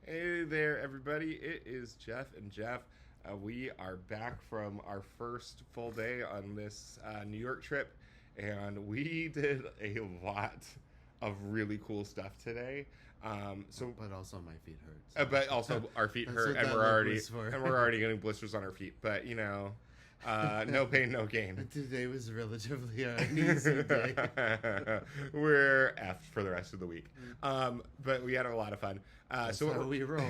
Hey there, everybody. It is Jeff and Jeff. We are back from our first full day on this New York trip, and we did a lot of really cool stuff today. But also my feet hurt. So. But also our feet That's hurt, what and that we're look already was for. getting blisters on our feet. But no pain, no gain. Today was relatively an easy day. We're effed for the rest of the week. But we had a lot of fun. That's how we roll.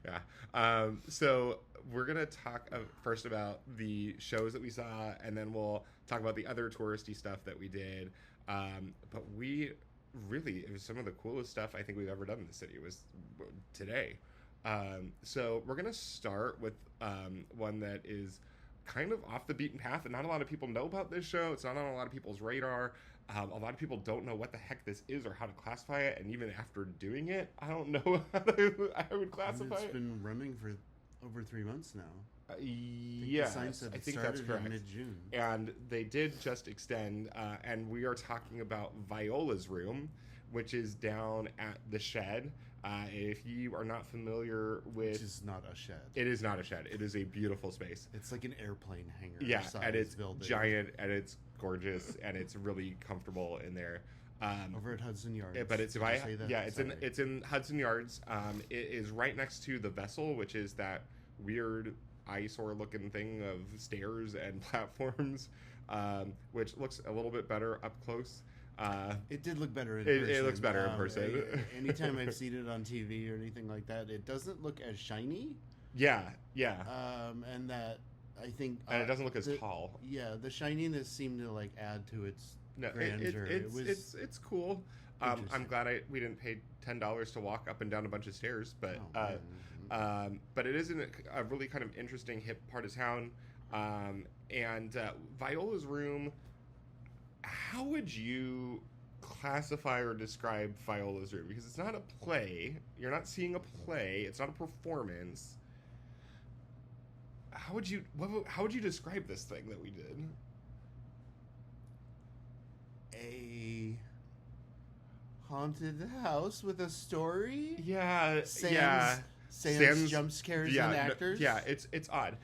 Yeah. So we're gonna talk first about the shows that we saw, and then we'll talk about the other touristy stuff that we did. But it was some of the coolest stuff I think we've ever done in the city. It was today. So we're gonna start with one that is kind of off the beaten path, and not a lot of people know about this show. It's not on a lot of people's radar. A lot of people don't know what the heck this is or how to classify it, and even after doing it, I don't know how I would classify It's it. been running for over 3 months now. Yes, I think that's correct. In mid-June. And they did just extend, and we are talking about Viola's Room, which is down at the Shed. If you are not familiar with... Which is not a shed. It is not a shed. It is a beautiful space. It's like an airplane hangar. Yeah, and it's building. giant, and it's gorgeous, and it's really comfortable in there. Over at Hudson Yards. But it's Sorry. it's in Hudson Yards. It is right next to the Vessel, which is that weird eyesore looking thing of stairs and platforms, which looks a little bit better up close. It did look better in person. It looks better in person. Anytime I've seen it on TV or anything like that, it doesn't look as shiny. Yeah. And that I think, and it doesn't look as tall. Yeah, the shininess seemed to like add to its grandeur. It's cool. I'm glad we didn't pay $10 to walk up and down a bunch of stairs, but but it is in a really kind of interesting hip part of town. And Viola's Room. How would you classify or describe Viola's Room? Because it's not a play. You're not seeing a play. It's not a performance. How would you describe this thing that we did? A haunted house with a story? Yeah. Sans jump scares and actors? It's odd.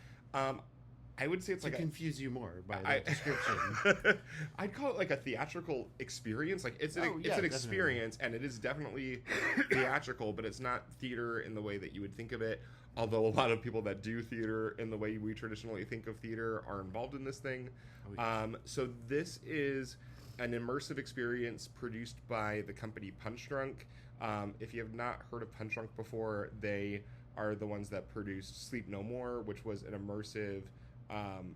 I would say it's to like confuse you more by the description. I'd call it like a theatrical experience. Like it's an definitely. experience, and it is definitely theatrical, but it's not theater in the way that you would think of it. Although a lot of people that do theater in the way we traditionally think of theater are involved in this thing. So this is an immersive experience produced by the company Punch Drunk. If you have not heard of Punch Drunk before, they are the ones that produced Sleep No More, which was an immersive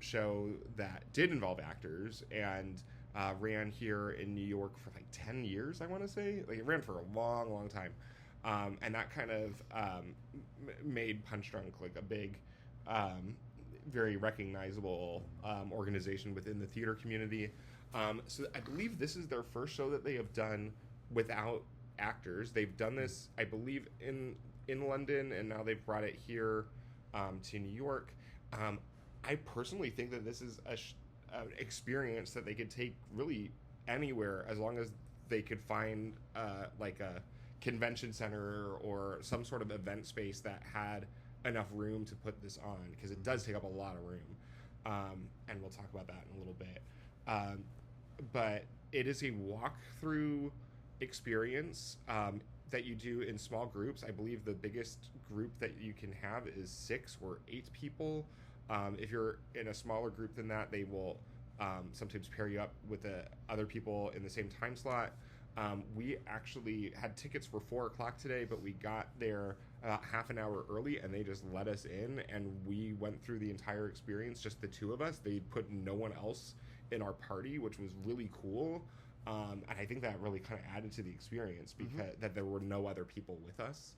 show that did involve actors and ran here in New York for like 10 years, I want to say. Like it ran for a long, long time. And that kind of made Punch Drunk like a big, very recognizable organization within the theater community. So I believe this is their first show that they have done without actors. They've done this, I believe, in London, and now they've brought it here to New York. I personally think that this is an experience that they could take really anywhere, as long as they could find like a convention center or some sort of event space that had enough room to put this on, because it does take up a lot of room. And we'll talk about that in a little bit. But it is a walkthrough experience that you do in small groups. I believe the biggest group that you can have is 6 or 8 people. If you're in a smaller group than that, they will sometimes pair you up with other people in the same time slot. We actually had tickets for 4 o'clock today, but we got there about half an hour early, and they just let us in, and we went through the entire experience, just the 2 of us. They put no one else in our party, which was really cool. And I think that really kind of added to the experience, because that there were no other people with us.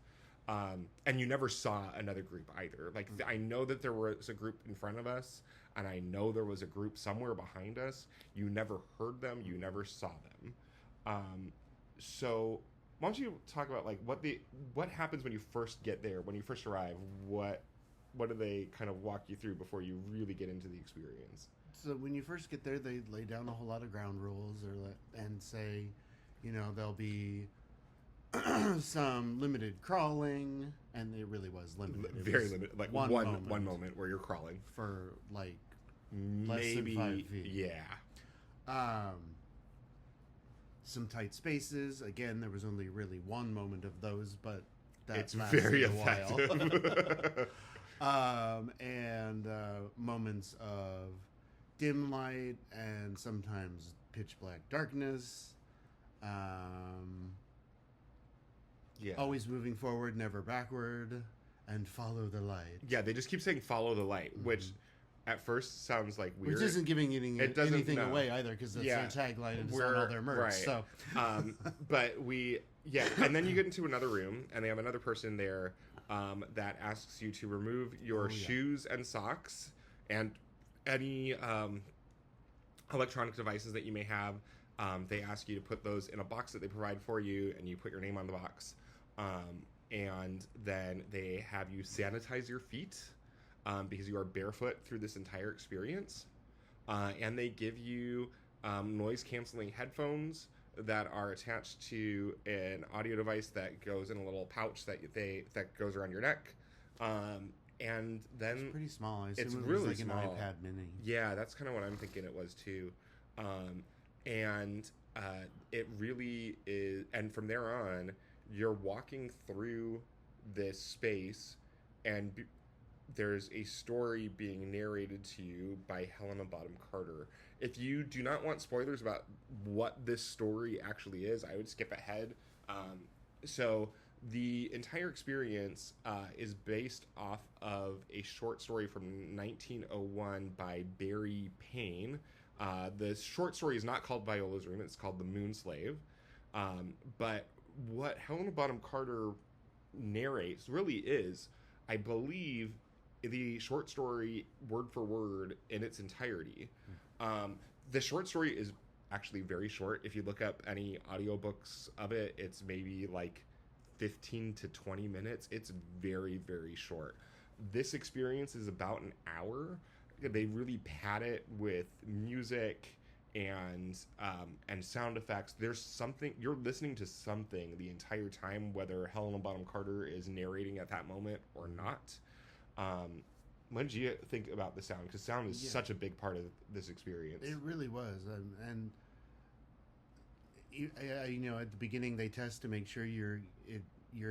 And you never saw another group either. Like, I know that there was a group in front of us, and I know there was a group somewhere behind us. You never heard them. You never saw them. So why don't you talk about like what happens when you first get there, when you first arrive? What do they kind of walk you through before you really get into the experience? So when you first get there, they lay down a whole lot of ground rules, and say, there'll be some limited crawling, and it really was limited. It Very was limited. Like one moment where you're crawling. for like Maybe, less than 5 feet. Yeah. Some tight spaces. Again, there was only really one moment of those, but It's lasted very a while. effective. And moments of dim light and sometimes pitch black darkness. Yeah. Always moving forward, never backward, and follow the light. Yeah, they just keep saying follow the light, which at first sounds like weird. Which isn't giving anything no. away either, because that's their tagline and it's We're- not all their merch. right. So, But and then you get into another room, and they have another person there that asks you to remove your shoes and socks and any electronic devices that you may have. They ask you to put those in a box that they provide for you, and you put your name on the box. And then they have you sanitize your feet because you are barefoot through this entire experience. And they give you noise-canceling headphones that are attached to an audio device that goes in a little pouch that goes around your neck. And then it's pretty small. I assume it's it was really like small. an iPad mini. Yeah, that's kind of what I'm thinking it was too. It really is. And from there on, you're walking through this space, and there's a story being narrated to you by Helena Bonham Carter. If you do not want spoilers about what this story actually is, I would skip ahead. So the entire experience is based off of a short story from 1901 by Barry Payne. The short story is not called Viola's Room, it's called The Moon Slave. But what Helena Bonham Carter narrates really is, I believe, the short story word for word in its entirety. The short story is actually very short. If you look up any audiobooks of it, it's maybe like 15 to 20 minutes. It's very, very short. This experience is about an hour. They really pad it with music and sound effects. There's something, you're listening to something the entire time, whether Helena Bonham Carter is narrating at that moment or not. What did you think about the sound? Because sound is such a big part of this experience. It really was, and at the beginning they test to make sure you're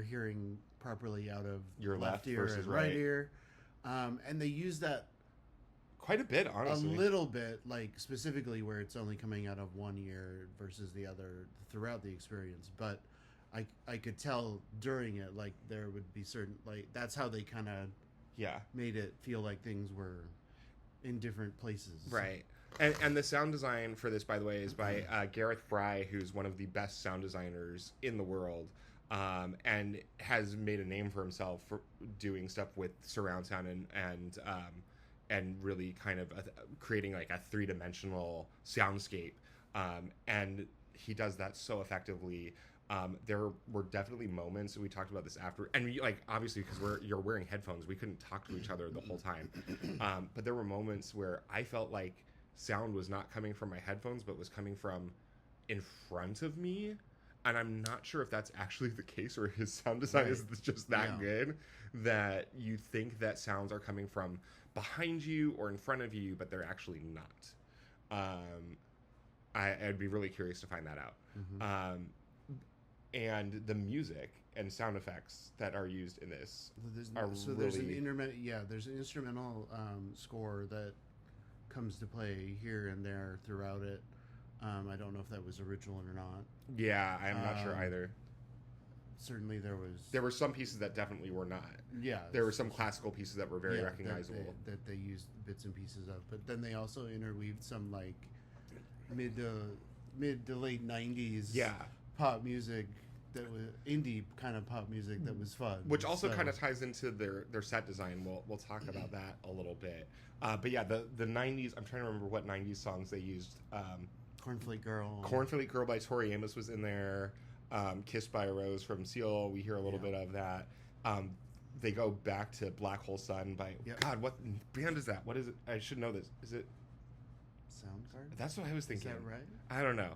hearing properly out of your left ear versus and right ear, and they use that quite a bit, honestly. A little bit, like specifically where it's only coming out of one ear versus the other throughout the experience. But I could tell during it, like there would be certain, like that's how they kind of made it feel like things were in different places. Right. And the sound design for this, by the way, is by Gareth Fry, who's one of the best sound designers in the world, and has made a name for himself for doing stuff with surround sound and really kind of creating like a three-dimensional soundscape. And he does that so effectively. There were definitely moments, we talked about this after, and obviously because you're wearing headphones, we couldn't talk to each other the whole time. But there were moments where I felt like sound was not coming from my headphones, but was coming from in front of me. And I'm not sure if that's actually the case, or his sound design is just that good that you think that sounds are coming from behind you or in front of you, but they're actually not. I'd be really curious to find that out. And the music and sound effects that are used in this there's an instrumental score that comes to play here and there throughout it. I don't know if that was original or not. Yeah, I'm not sure either. Certainly there were some pieces that definitely were not. Yeah, there were some classical pieces that were very recognizable that they used bits and pieces of, but then they also interweaved some like mid to late 90s pop music that was indie kind of pop music that was fun, which also kind of ties into their set design. We'll talk about that a little bit. But yeah, the 90s, I'm trying to remember what 90s songs they used. Cornflake Girl by Tori Amos was in there. Kissed by a Rose from Seal, we hear a little bit of that. They go back to Black Hole Sun by God, what band is that? What is it? I should know this. Is it Soundgarden? That's what I was thinking. Is that right? I don't know.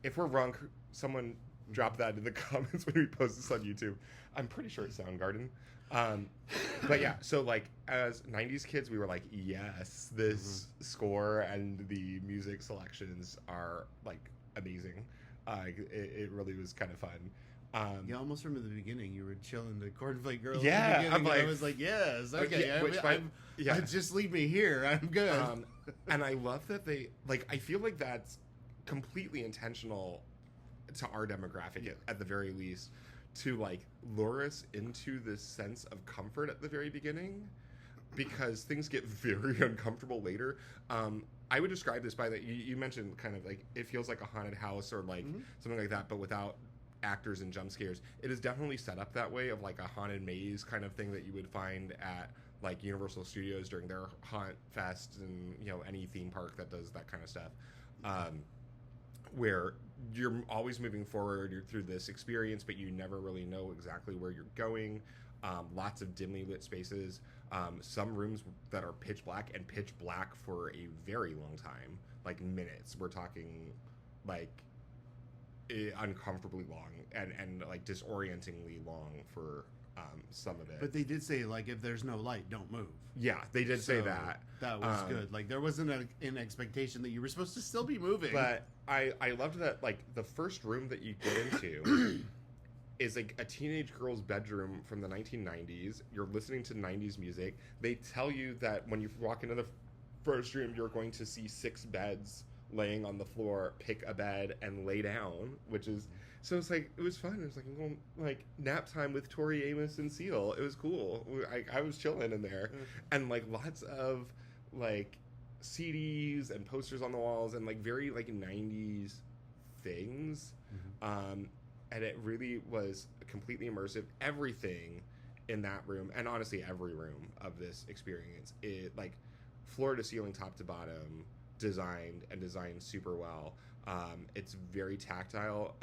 If we're wrong, someone drop that in the comments when we post this on YouTube. I'm pretty sure it's Soundgarden. But yeah, so like as 90s kids, we were like, yes, this score and the music selections are like amazing. It really was kind of fun. Yeah, almost from the beginning, you were chilling the Cornflake Girl. Yeah, I'm like, I was like, yes, okay, just leave me here. I'm good. And I love that they like. I feel like that's completely intentional to our demographic at the very least, to like lure us into this sense of comfort at the very beginning, because things get very uncomfortable later. I would describe this by that you mentioned kind of like it feels like a haunted house or like something like that, but without actors and jump scares. It is definitely set up that way, of like a haunted maze kind of thing that you would find at like Universal Studios during their haunt fest, and you know, any theme park that does that kind of stuff, where you're always moving forward, you're through this experience, but you never really know exactly where you're going. Lots of dimly lit spaces, some rooms that are pitch black for a very long time, like minutes. We're talking like uncomfortably long and like disorientingly long for some of it. But they did say, like, if there's no light, don't move. Yeah, they did say that. That was good. Like, there wasn't an expectation that you were supposed to still be moving. But I loved that, like, the first room that you get into is like a teenage girl's bedroom from the 1990s. You're listening to 90s music. They tell you that when you walk into the first room, you're going to see 6 beds laying on the floor. Pick a bed and lay down, which is... So it's like, it was fun. It was like, I'm going, like, nap time with Tori Amos and Seal. It was cool. I was chilling in there. And, like, lots of, like, CDs and posters on the walls and, like, very, like, 90s things. And it really was completely immersive. Everything in that room, and honestly, every room of this experience, it, like, floor to ceiling, top to bottom, designed super well. It's very tactile.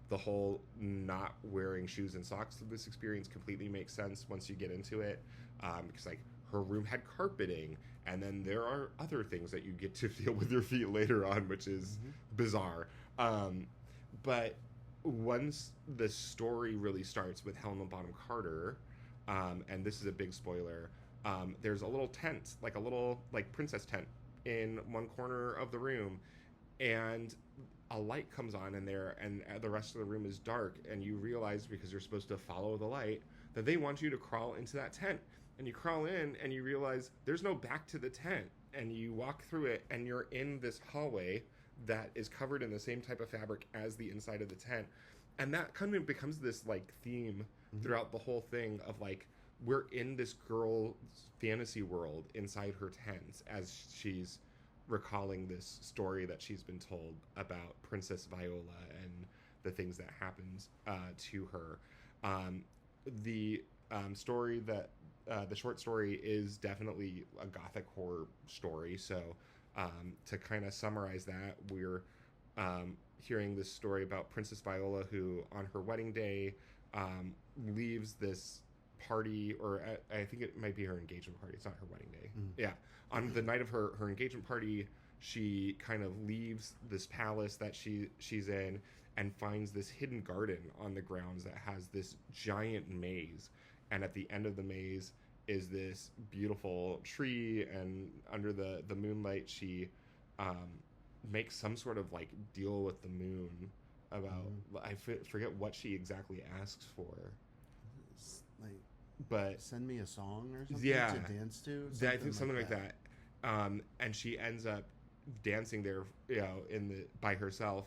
The whole not wearing shoes and socks of this experience completely makes sense once you get into it, because like her room had carpeting, and then there are other things that you get to feel with your feet later on, which is bizarre. But once the story really starts with Helena Bonham Carter, and this is a big spoiler, there's a little tent, like a little like princess tent in one corner of the room, and a light comes on in there, and the rest of the room is dark, and you realize, because you're supposed to follow the light, that they want you to crawl into that tent. And you crawl in, and you realize there's no back to the tent, and you walk through it, and you're in this hallway that is covered in the same type of fabric as the inside of the tent. And that kind of becomes this like theme throughout the whole thing of like, we're in this girl's fantasy world inside her tent as she's recalling this story that she's been told about Princess Viola and the things that happened to her. The story that the short story is definitely a gothic horror story. So to kind of summarize that, we're hearing this story about Princess Viola, who on her wedding day leaves this party, or I think it might be her engagement party. It's not her wedding day. Yeah. On the night of her engagement party, she kind of leaves this palace that she's in and finds this hidden garden on the grounds that has this giant maze. And at the end of the maze is this beautiful tree, and under the moonlight, she makes some sort of like deal with the moon about I forget what she exactly asks for. Like, but send me a song or something to dance to. I think something like that. And she ends up dancing there, you know, by herself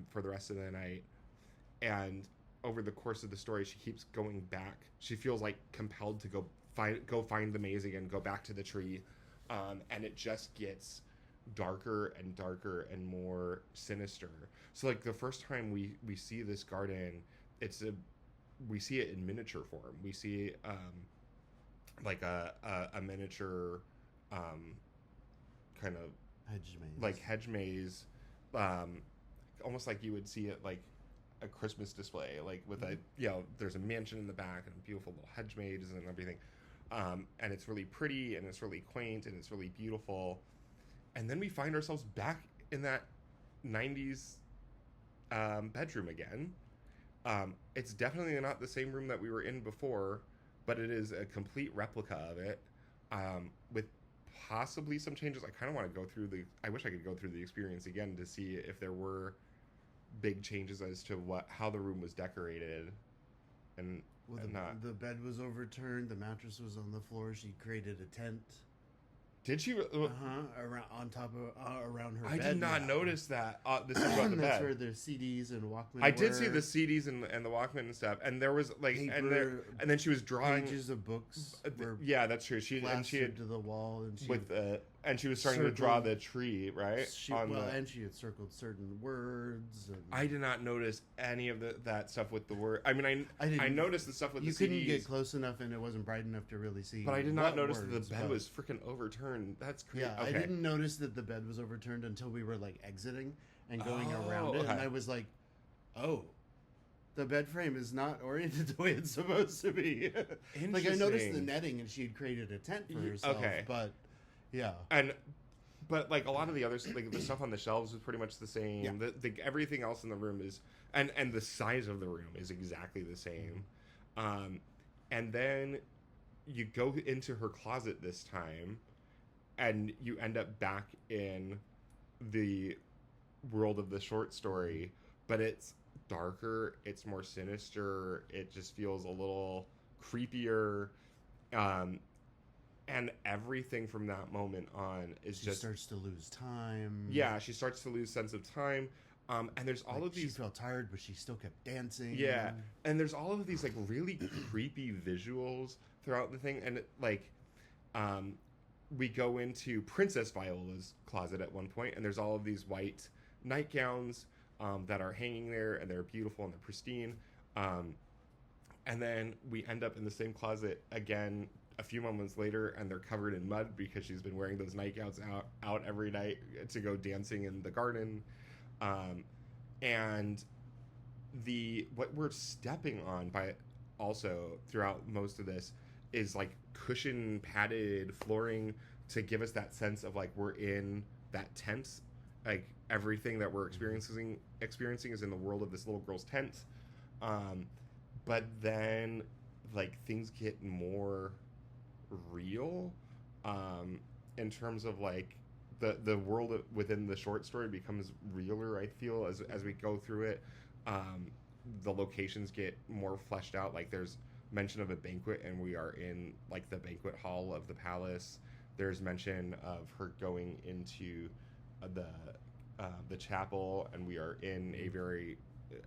for the rest of the night. And over the course of the story, she keeps going back. She feels like compelled to go find the maze again, go back to the tree, and it just gets darker and darker and more sinister. So like the first time we see this garden, we see it in miniature form. We see like a miniature kind of hedge maze, almost like you would see it like a Christmas display, like with a, you know, there's a mansion in the back and a beautiful little hedge maze and everything, and it's really pretty and it's really quaint and it's really beautiful. And then we find ourselves back in that 90s bedroom again, It's definitely not the same room that we were in before, but it is a complete replica of it, with possibly some changes. I kind of want to go through the. I wish I could go through the experience again to see if there were big changes as to how the room was decorated, and, Well, and not. the bed was overturned. The mattress was on the floor. She created a tent. Did she? Around on top of around her I bed. did not now. notice that. This is about the That's bed. where the CDs and Walkman. I did were. see the CDs and the Walkman and stuff, and there was like, Paper, and then she was drawing pages of books were Yeah, that's true. She plastered had to the wall, and she with and she was starting to draw the tree, right? and she had circled certain words. And I did not notice any of that stuff with the word. I mean, I noticed the stuff with you the couldn't CDs, get close enough, and it wasn't bright enough to really see. but I did not notice words, that the bed but- was freaking overturned. That's crazy. Yeah, Okay. I didn't notice that the bed was overturned until we were like exiting and going Oh, around it, and okay. I was like, "Oh, the bed frame is not oriented the way it's supposed to be." Like I noticed the Interesting. netting, and she had created a tent for Ye- herself. okay. But yeah, But like a lot of the other like the stuff on the shelves is pretty much the same. Yeah. Everything else in the room is and the size of the room is exactly the same. And then you go into her closet this time, and you end up back in the world of the short story, but it's darker, it's more sinister, it just feels a little creepier. And everything from that moment on is she just starts to lose time. yeah, she starts to lose sense of time. And there's all Like, of these She felt tired, but she still kept dancing. yeah, and there's all of these like really creepy visuals throughout the thing, and we go into Princess Viola's closet at one point, and there's all of these white nightgowns that are hanging there, and they're beautiful and they're pristine. And then we end up in the same closet again a few moments later, and they're covered in mud because she's been wearing those nightgowns out every night to go dancing in the garden. And what we're stepping on by also throughout most of this is like cushion padded flooring to give us that sense of like we're in that tent, like everything that we're experiencing is in the world of this little girl's tent. But then like things get more real in terms of like the world within the short story becomes realer, I feel, as we go through it. The locations get more fleshed out. Like there's mention of a banquet, and we are in like the banquet hall of the palace. There's mention of her going into the chapel, and we are in a very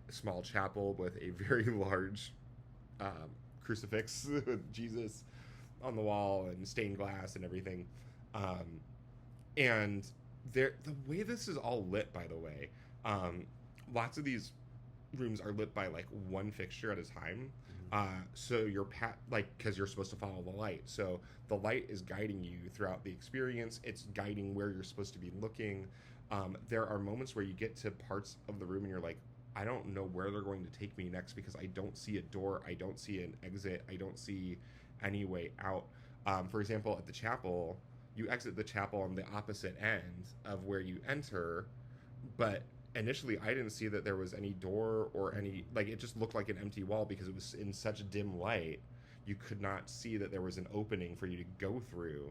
small chapel with a very large crucifix with Jesus on the wall and stained glass and everything. And the way this is all lit, by the way, lots of these rooms are lit by like one fixture at a time. So you're because you're supposed to follow the light. So the light is guiding you throughout the experience. It's guiding where you're supposed to be looking. There are moments where you get to parts of the room and you're like, I don't know where they're going to take me next because I don't see a door. I don't see an exit. I don't see any way out. For example, at the chapel, you exit the chapel on the opposite end of where you enter, but initially I didn't see that there was any door or any, like, it just looked like an empty wall because it was in such dim light. You could not see that there was an opening for you to go through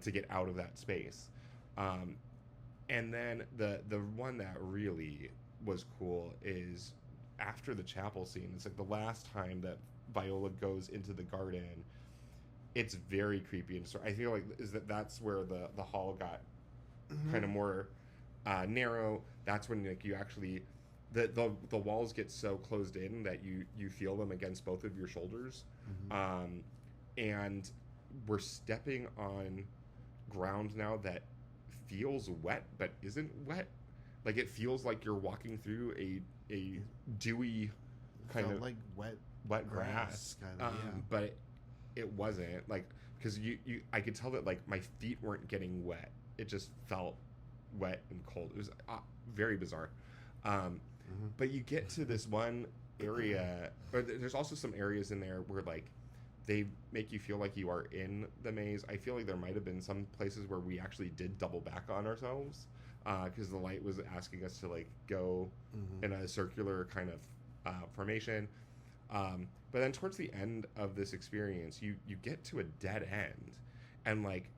to get out of that space. And then the one that really was cool is after the chapel scene. It's like the last time that Viola goes into the garden. It's very creepy, and so I feel like that's where the hall got kind of more narrow. That's when like you actually the walls get so closed in that you feel them against both of your shoulders. And we're stepping on ground now that feels wet but isn't wet. Like it feels like you're walking through a dewy kind Felt of like wet grass kind of, yeah. but it wasn't, like, because I could tell that like my feet weren't getting wet. It just felt wet and cold. It was very bizarre. But you get to this one area, or there's also some areas in there where like they make you feel like you are in the maze. I feel like there might have been some places where we actually did double back on ourselves because the light was asking us to like go in a circular kind of formation. But then towards the end of this experience, you get to a dead end, and like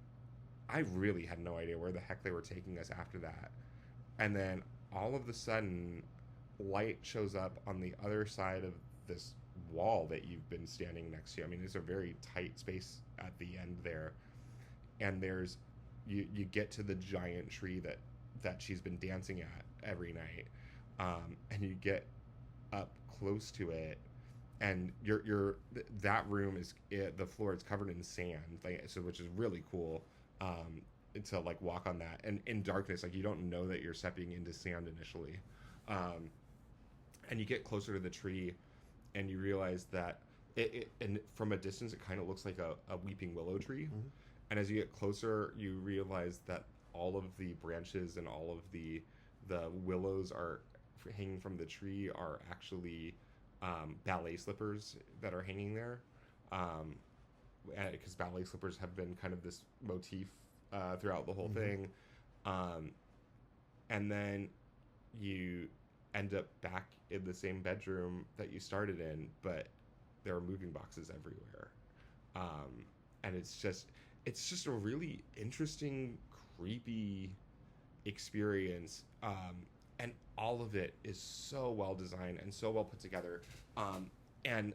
I really had no idea where the heck they were taking us after that. And then all of a sudden, light shows up on the other side of this wall that you've been standing next to. I mean, it's a very tight space at the end there, and there's you get to the giant tree that she's been dancing at every night, and you get up close to it, and that room is the floor is covered in sand, like, so, which is really cool, to like walk on that, and in darkness, like you don't know that you're stepping into sand initially, and you get closer to the tree, and you realize that and from a distance it kind of looks like a weeping willow tree. Mm-hmm. And as you get closer, you realize that all of the branches and all of the willows are hanging from the tree are actually ballet slippers that are hanging there, because ballet slippers have been kind of this motif throughout the whole thing. And then you end up back in the same bedroom that you started in, but there are moving boxes everywhere, and it's just a really interesting, creepy experience, and all of it is so well designed and so well put together, and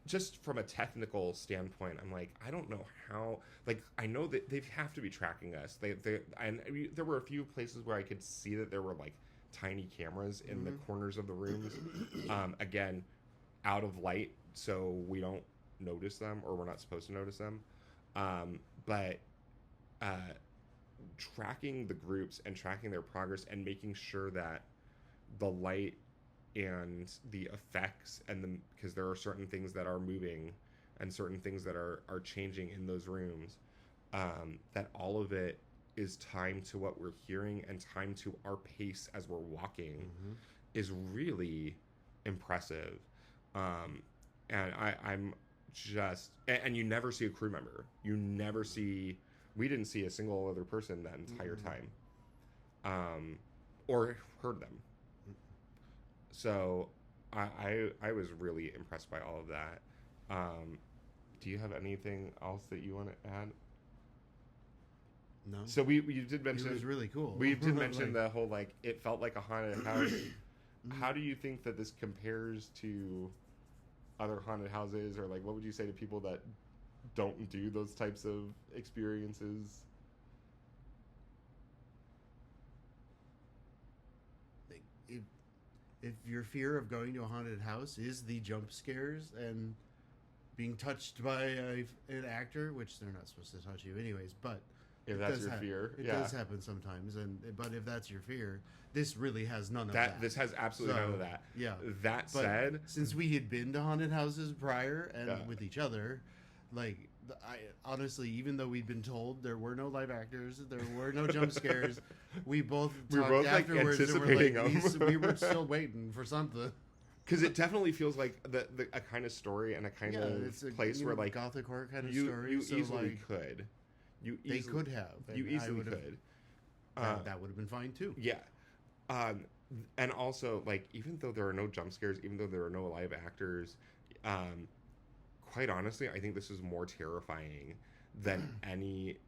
just from a technical standpoint, I'm like, I don't know how, like, I know that they have to be tracking us. There were a few places where I could see that there were like tiny cameras in the corners of the rooms, again, out of light, so we don't notice them, or we're not supposed to notice them. But tracking the groups and tracking their progress and making sure that the light and the effects and because there are certain things that are moving and certain things that are changing in those rooms, that all of it is timed to what we're hearing and timed to our pace as we're walking, is really impressive. And I'm just, and you never see a crew member. We didn't see a single other person that entire time, or heard them. So I was really impressed by all of that. Do you have anything else that you want to add? No. So we did mention, it was really cool. We did mention the whole, like, it felt like a haunted house. How do you think that this compares to other haunted houses, or like what would you say to people that don't do those types of experiences? If your fear of going to a haunted house is the jump scares and being touched by an actor, which they're not supposed to touch you anyways, but if that's your fear, it does happen sometimes. But if that's your fear, this really has none of that. This has absolutely none of that. Yeah. That said, since we had been to haunted houses prior and with each other, like, I honestly, even though we'd been told there were no live actors, there were no jump scares, we both talked afterwards, like, anticipating and we were still waiting for something. Because it definitely feels like a kind of story and a kind of it's a, place where, like, gothic horror kind of you story. You so easily like, could. They could have. You easily could. That would have been fine too. Yeah. And also, like, even though there are no jump scares, even though there are no live actors, quite honestly, I think this is more terrifying than any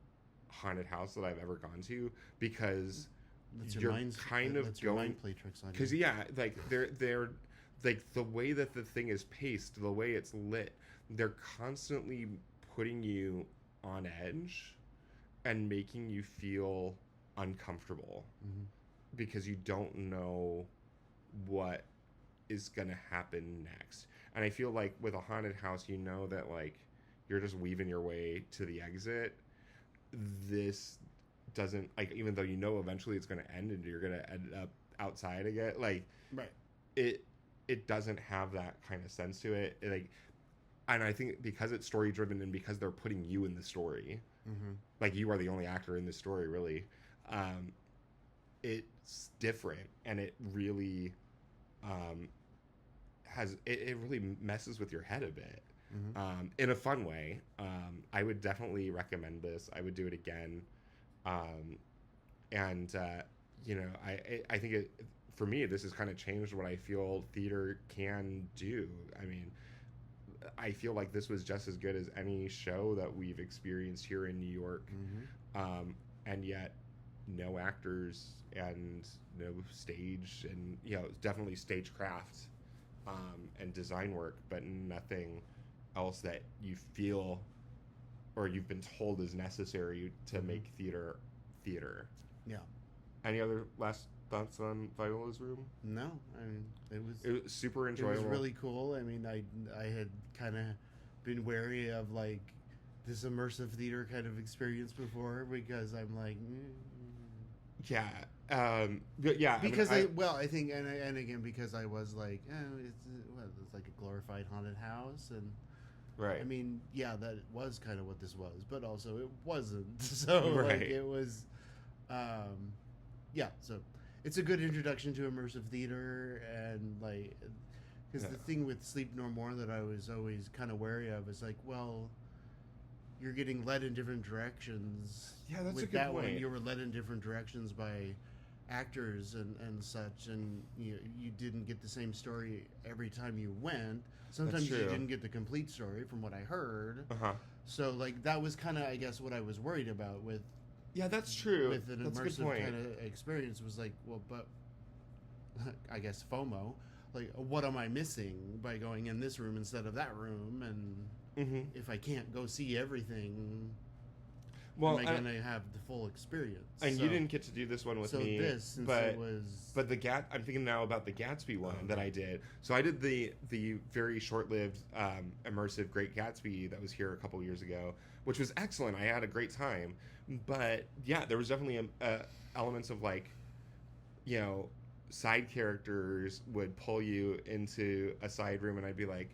haunted house that I've ever gone to, because you're kind of going mind play tricks on you. Because like they're like, the way that the thing is paced, the way it's lit, they're constantly putting you on edge and making you feel uncomfortable, because you don't know what is gonna happen next. And I feel like with a haunted house, you know that, like, you're just weaving your way to the exit. This doesn't, like, even though you know eventually it's gonna end and you're gonna end up outside again, like, right, it doesn't have that kind of sense to it. Like, and I think because it's story driven and because they're putting you in the story, like, you are the only actor in the story, really, it's different, and it really it really messes with your head a bit, in a fun way. I would definitely recommend this. I would do it again, and you know, I think for me, this has kind of changed what I feel theater can do. I mean, I feel like this was just as good as any show that we've experienced here in New York. And yet no actors and no stage, and definitely stagecraft and design work, but nothing else that you feel or you've been told is necessary to make theater. Yeah. Any other last thoughts on Viola's room? No, I mean it was super enjoyable. It was really cool. I mean, I had kind of been wary of like this immersive theater kind of experience before, because I'm like, because I think, and again, because I was like, it's like a glorified haunted house, and right. I mean, yeah, that was kind of what this was, but also it wasn't. So right. like it was, So it's a good introduction to immersive theater, and like, because the thing with Sleep No More that I was always kind of wary of is like, well, you're getting led in different directions. Yeah, that's with a good that point. One, you were led in different directions by actors and such, and you didn't get the same story every time you went. Sometimes you didn't get the complete story, from what I heard. So like that was kind of, I guess, what I was worried about with. Yeah, that's true. With an immersive kind of experience was like, well, but I guess FOMO. Like, what am I missing by going in this room instead of that room? And if I can't go see everything, am I going to have the full experience? And you didn't get to do this one with me. But I'm thinking now about the Gatsby one that I did. So I did the very short-lived immersive Great Gatsby that was here a couple years ago, which was excellent. I had a great time. But yeah, there was definitely elements of like, side characters would pull you into a side room, and I'd be like,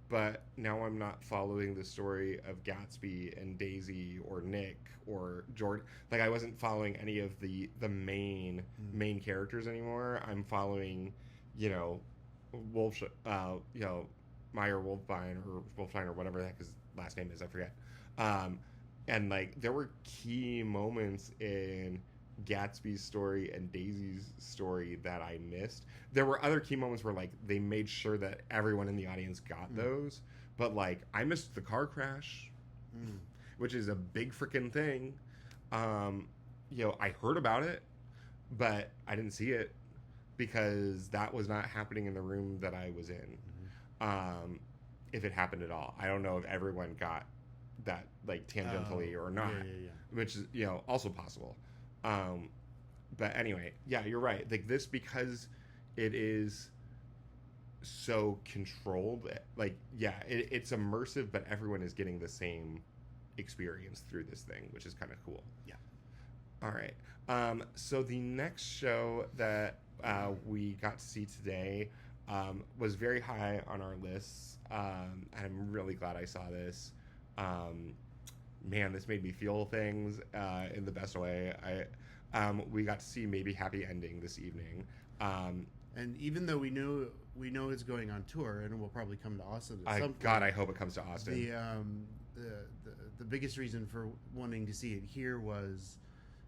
but now I'm not following the story of Gatsby and Daisy or Nick or Jordan. Like, I wasn't following any of the main characters anymore. I'm following, Meyer Wolfine or whatever the heck his last name is. I forget. And like, there were key moments in Gatsby's story and Daisy's story that I missed. There were other key moments where like they made sure that everyone in the audience got those, but like I missed the car crash, which is a big freaking thing. I heard about it, but I didn't see it because that was not happening in the room that I was in. If it happened at all, I don't know if everyone got that like tangentially or not, which is also possible. But anyway, yeah, you're right. Like this, because it is so controlled, like, yeah, it's immersive, but everyone is getting the same experience through this thing, which is kind of cool. Yeah. All right. So the next show that we got to see today was very high on our lists. And I'm really glad I saw this. Man, this made me feel things in the best way. We got to see Maybe Happy Ending this evening. And even though we know it's going on tour, and it will probably come to Austin at some point. God, I hope it comes to Austin. The biggest reason for wanting to see it here was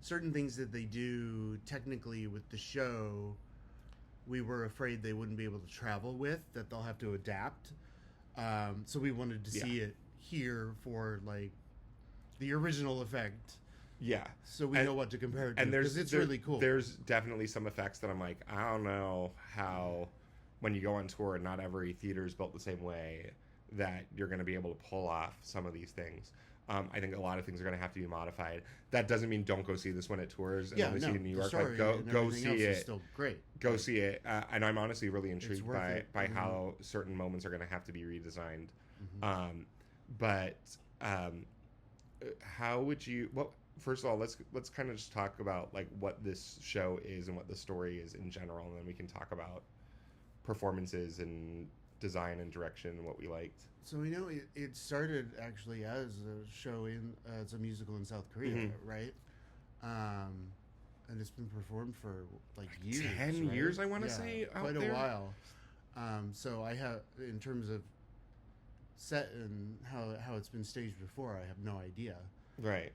certain things that they do technically with the show. We were afraid they wouldn't be able to travel with, that they'll have to adapt. So we wanted to see it here for like the original effect. Yeah. So we know what to compare it to. And it's really cool. There's definitely some effects that I'm like, I don't know how, when you go on tour and not every theater is built the same way, that you're going to be able to pull off some of these things. I think a lot of things are going to have to be modified. That doesn't mean don't go see this one at tours and only see it in New York. Like, go see it. Is still great. Go see it. And I'm honestly really intrigued by how certain moments are going to have to be redesigned. How would you? Well, first of all, let's kind of just talk about like what this show is and what the story is in general, and then we can talk about performances and design and direction and what we liked. So we know it started actually as a show as a musical in South Korea, right? And it's been performed for like years. 10 years, I want to say, out quite there. A while. So I have, in terms of set and how it's been staged before, I have no idea. Right.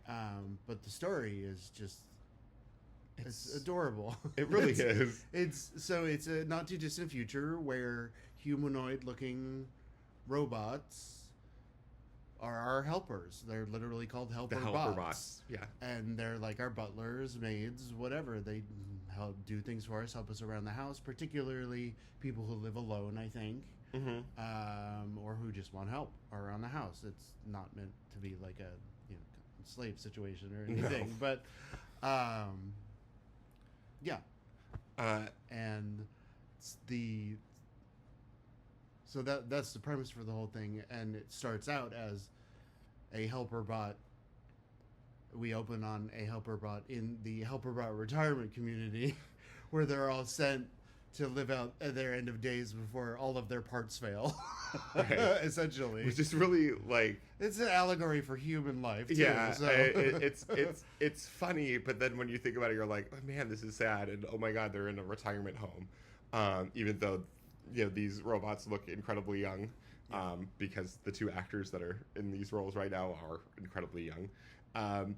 But the story is just It's adorable. It really is. It's a not too distant future where humanoid-looking robots are our helpers. They're literally called helper bots. Yeah. And they're like our butlers, maids, whatever. They help do things for us, help us around the house, particularly people who live alone, I think, or who just want help around the house. It's not meant to be like a slave situation or anything, but yeah. And it's so that's the premise for the whole thing, and it starts out as a helper bot. We open on a helper bot in the helper bot retirement community, where they're all sent to live out their end of days before all of their parts fail. Right. Essentially, which is really like it's an allegory for human life. Too, yeah, so. it's funny, but then when you think about it, you're like, oh man, this is sad, and oh my god, they're in a retirement home, even though these robots look incredibly young, because the two actors that are in these roles right now are incredibly young.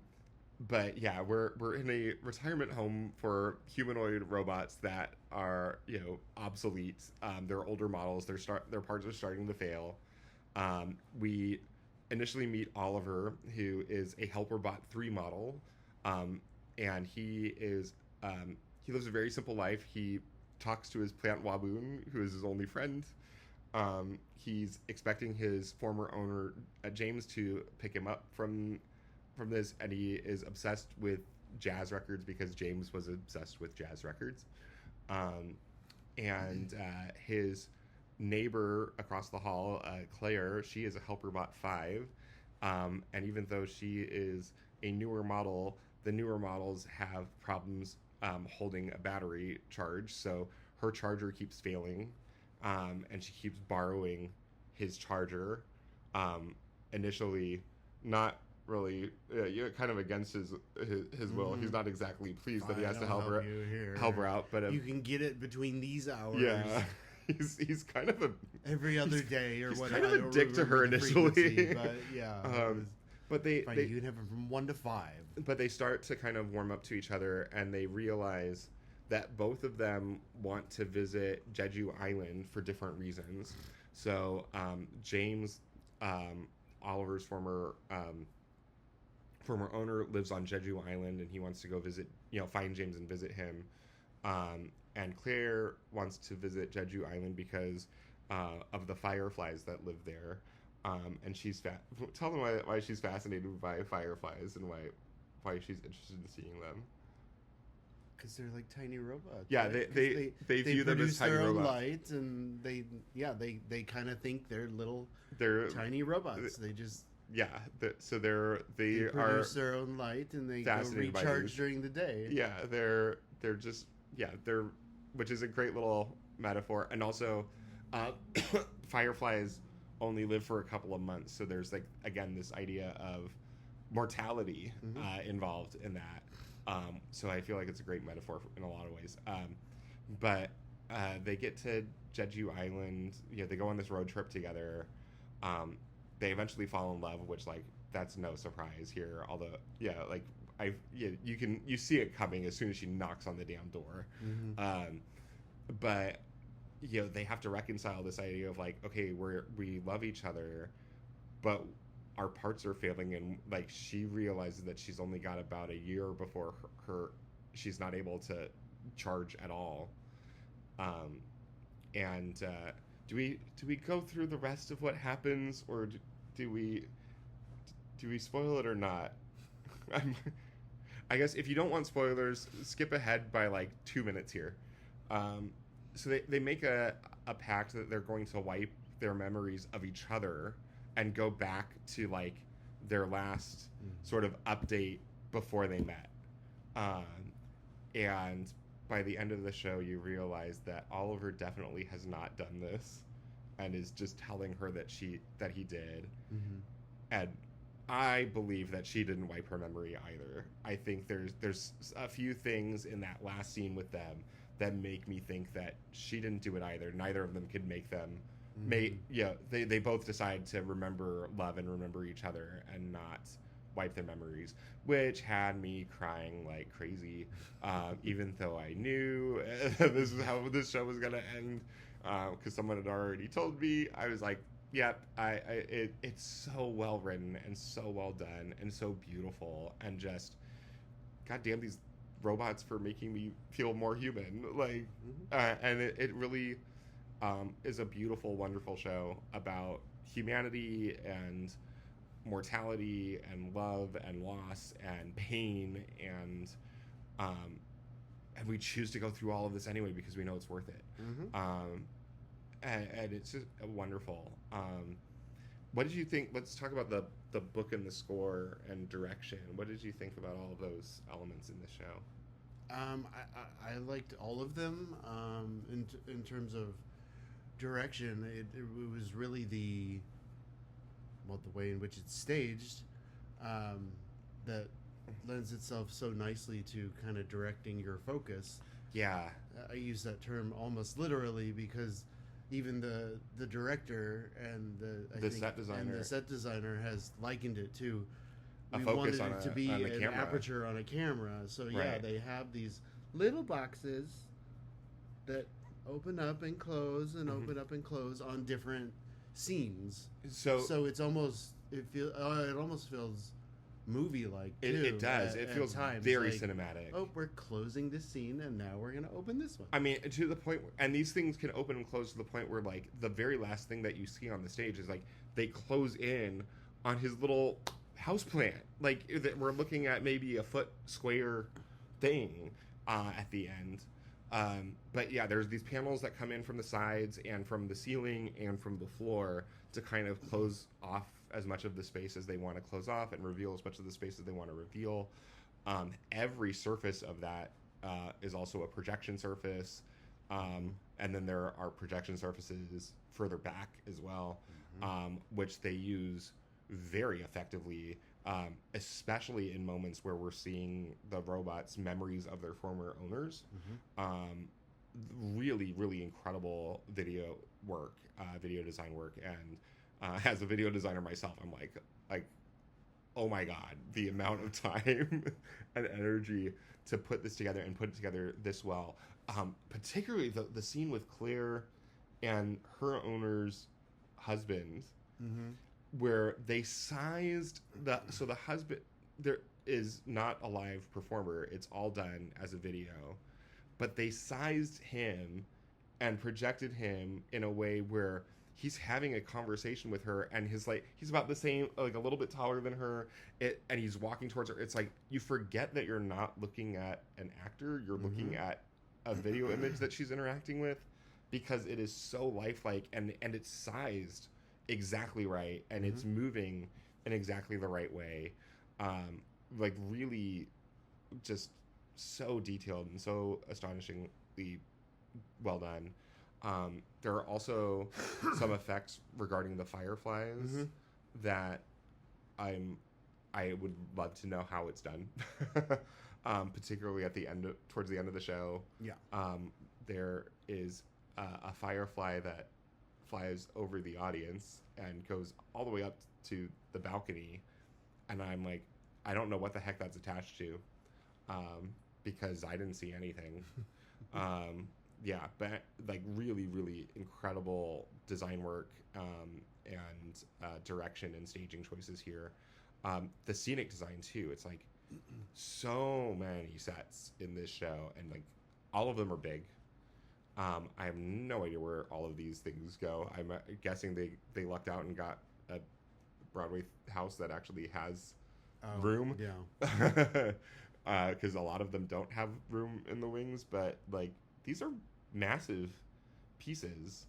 But yeah, we're in a retirement home for humanoid robots that are obsolete. They're older models. Their parts are starting to fail. We initially meet Oliver, who is a Helper Bot 3 model, and he lives a very simple life. He talks to his plant Waboon, who is his only friend. He's expecting his former owner James to pick him up from this, and he is obsessed with jazz records because James was obsessed with jazz records. And his neighbor across the hall, Claire, she is a Helper Bot 5, and even though she is a newer model, the newer models have problems holding a battery charge, so her charger keeps failing, and she keeps borrowing his charger, initially not really kind of against his will. He's not exactly pleased that he has to help her out, but you can get it between these hours. Yeah. He's kind of every other day or whatever. He's kind of a dick to her initially, but yeah. But they you can have it from 1 to 5. But they start to kind of warm up to each other, and they realize that both of them want to visit Jeju Island for different reasons. So James, Oliver's former owner, lives on Jeju Island, and he wants to go visit, find James and visit him. And Claire wants to visit Jeju Island because of the fireflies that live there. And she's tell them why she's fascinated by fireflies and why she's interested in seeing them. Because they're like tiny robots. Yeah, right? they view them as tiny robots. They produce their own light, and they kind of think they're tiny robots. They just they produce their own light, and they go recharge during the day. Yeah, they're which is a great little metaphor, and also fireflies only live for a couple of months, so there's this idea of mortality involved in that. So I feel like it's a great metaphor in a lot of ways. But they get to Jeju Island. They go on this road trip together. They eventually fall in love, which that's no surprise here. Although you see it coming as soon as she knocks on the damn door. But they have to reconcile this idea of okay, we love each other, but our parts are failing, and she realizes that she's only got about a year before she's not able to charge at all. And do we go through the rest of what happens, or do we spoil it or not? I guess if you don't want spoilers, skip ahead by 2 minutes here. So they make a pact that they're going to wipe their memories of each other and go back to their last sort of update before they met. And by the end of the show, you realize that Oliver definitely has not done this, and is just telling her that he did. And I believe that she didn't wipe her memory either. I think there's a few things in that last scene with them that make me think that she didn't do it either. Neither of them could make them. They both decide to remember love and remember each other, and not wipe their memories, which had me crying like crazy, even though I knew this is how this show was gonna end, because someone had already told me. I was like, yep, it's so well written and so well done and so beautiful, and just goddamn these robots for making me feel more human. Like, and it really is a beautiful, wonderful show about humanity and mortality and love and loss and pain, um, and we choose to go through all of this anyway because we know it's worth it. And it's just wonderful. What did you think? Let's talk about the book and the score and direction. What did you think about all of those elements in the show? I liked all of them. In terms of direction, it was really the way in which it's staged that lends itself so nicely to kind of directing your focus. Yeah, I use that term almost literally because even the director and the set designer has likened it to a we focus wanted on it to be an camera. aperture on a camera. So yeah, Right. they have these little boxes that open up and close and open up and close on different scenes. So it's almost it almost feels movie like. It does. It feels very like, cinematic. Oh, we're closing this scene and now we're gonna open this one. I mean, to the point, and these things can open and close to the point where, like, the very last thing that you see on the stage is, like, they close in on his little houseplant. Like, we're looking at maybe a foot square thing at the end. But yeah, there's these panels that come in from the sides and from the ceiling and from the floor to kind of close off as much of the space as they want to close off and reveal as much of the space as they want to reveal. Every surface of that is also a projection surface. And then there are projection surfaces further back as well, which they use very effectively, especially in moments where we're seeing the robots' memories of their former owners. Really, really incredible video design work. And as a video designer myself, I'm like, oh my God, the amount of time and energy to put this together and put it together this well. Particularly the scene with Claire and her owner's husband, where they sized so the husband, there is not a live performer, it's all done as a video, but they sized him and projected him in a way where he's having a conversation with her, and he's about the same, like a little bit taller than her, and he's walking towards her. It's like you forget that you're not looking at an actor, you're looking at a video image that she's interacting with, because it is so lifelike, and it's sized exactly right, and it's moving in exactly the right way. Like, really just so detailed and so astonishingly well done. There are also some effects regarding the fireflies that I would love to know how it's done. Particularly at the end, towards the end of the show. Yeah. There is a firefly that flies over the audience and goes all the way up to the balcony, and I'm like, I don't know what the heck that's attached to, because I didn't see anything. Yeah, but like really, really incredible design work and direction and staging choices here. The scenic design too. It's like so many sets in this show, and like all of them are big. I have no idea where all of these things go. I'm guessing they lucked out and got a Broadway house that actually has room. Yeah. Because a lot of them don't have room in the wings, but like these are massive pieces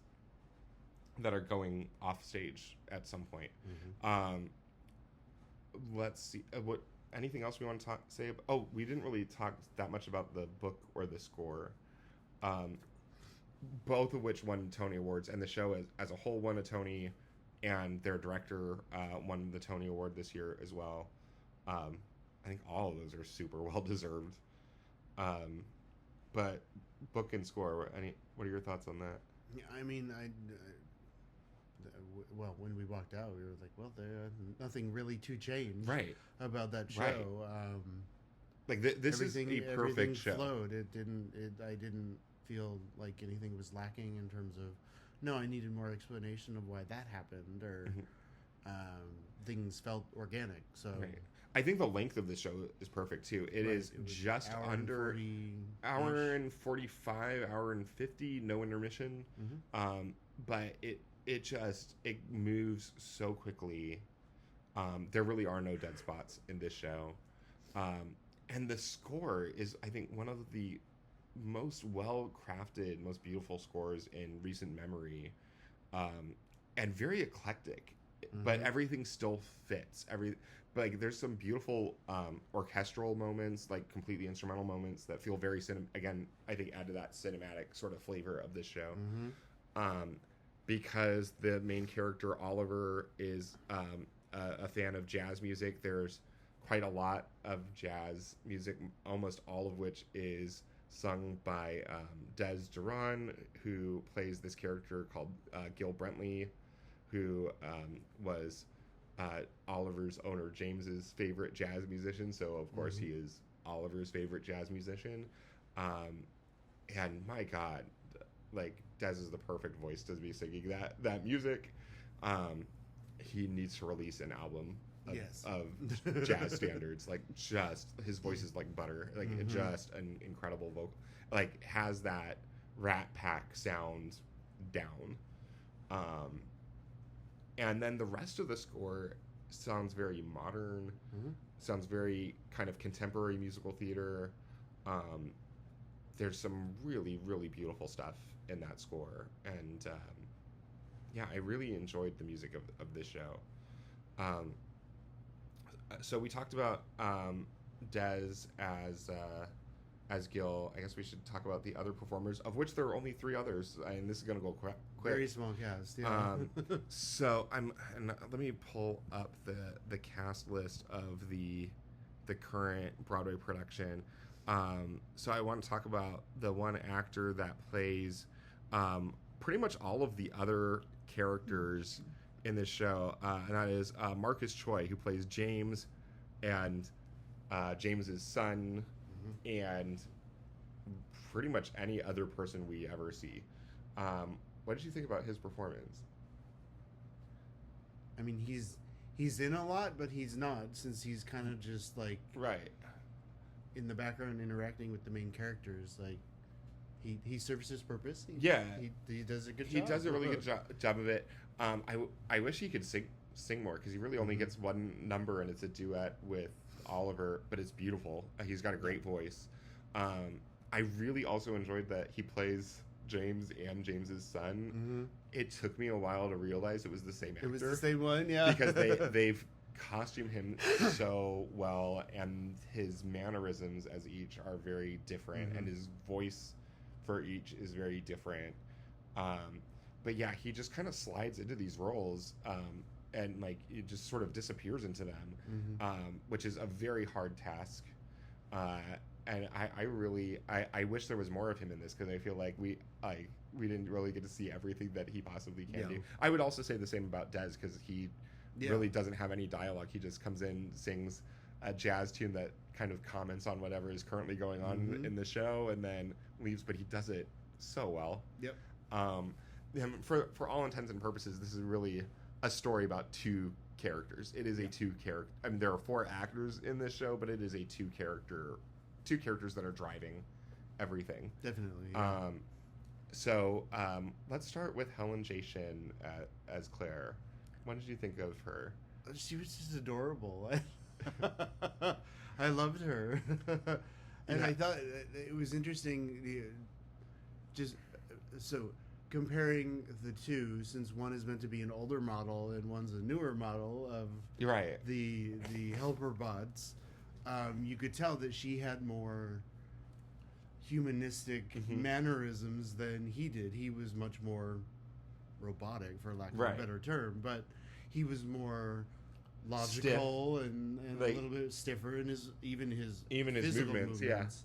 that are going off stage at some point. Let's see. What anything else we want to say about? Oh, we didn't really talk that much about the book or the score. Both of which won Tony Awards, and the show as a whole won a Tony, and their director won the Tony Award this year as well. I think all of those are super well deserved. But book and score, what are your thoughts on that? Yeah, I mean, well, when we walked out, we were like, well, there nothing really to change Right. about that show. Right. Like this is a Everything perfect show. flowed. I didn't feel like anything was lacking in terms of. No, I needed more explanation of why that happened, or things felt organic. So Right. I think the length of the show is perfect too. It is just under hour and 45, hour and 50, no intermission. But it moves so quickly. There really are no dead spots in this show. And the score is, I think, one of the most well-crafted, most beautiful scores in recent memory, and very eclectic. But everything still fits. Like there's some beautiful orchestral moments, like completely instrumental moments that feel very again, I think add to that cinematic sort of flavor of this show. Because the main character Oliver is a fan of jazz music. There's quite a lot of jazz music, almost all of which is sung by Des Duran, who plays this character called Gil Brentley, who was Oliver's owner James's favorite jazz musician. So of course he is Oliver's favorite jazz musician. And my God, like Des is the perfect voice to be singing that music. He needs to release an album of jazz standards. Like, just his voice is like butter. Like just an incredible vocal. Like, has that Rat Pack sound down. And then the rest of the score sounds very modern. Sounds very kind of contemporary musical theater. There's some really, really beautiful stuff in that score. And yeah, I really enjoyed the music of this show. So we talked about Des as Gil. I guess we should talk about the other performers, of which there are only 3 others, and this is going to go quick. Very small cast, yeah. So let me pull up the cast list of the current Broadway production. So I want to talk about the one actor that plays pretty much all of the other characters in this show, and that is Marcus Choi, who plays James and James's son, and pretty much any other person we ever see. What did you think about his performance? I mean, he's in a lot, but he's not, since he's kind of just like in the background interacting with the main characters. Like he serves his purpose. He does a good job. He does a really good job of it. I wish he could sing more, because he really only gets one number, and it's a duet with Oliver, but it's beautiful. He's got a great voice. I really also enjoyed that he plays James and James's son. It took me a while to realize it was the same actor. It was the same one, yeah. Because they've costumed him so well, and his mannerisms as each are very different, and his voice for each is very different. But yeah, he just kind of slides into these roles, and like it just sort of disappears into them, which is a very hard task. And I wish there was more of him in this, because I feel like we didn't really get to see everything that he possibly can do. I would also say the same about Des, because he really doesn't have any dialogue. He just comes in, sings a jazz tune that kind of comments on whatever is currently going on in the show, and then leaves. But he does it so well. For all intents and purposes, this is really a story about 2 characters. It is a 2 character. I mean, there are 4 actors in this show, but it is a 2 characters that are driving everything. Definitely. So let's start with Helen Jashin as Claire. What did you think of her? She was just adorable. I loved her. And I thought it was interesting, just so comparing the 2, since one is meant to be an older model and one's a newer model of the helper bots. You could tell that she had more humanistic mannerisms than he did. He was much more robotic, for lack of a better term, but he was more logical and like, a little bit stiffer in his physical movements.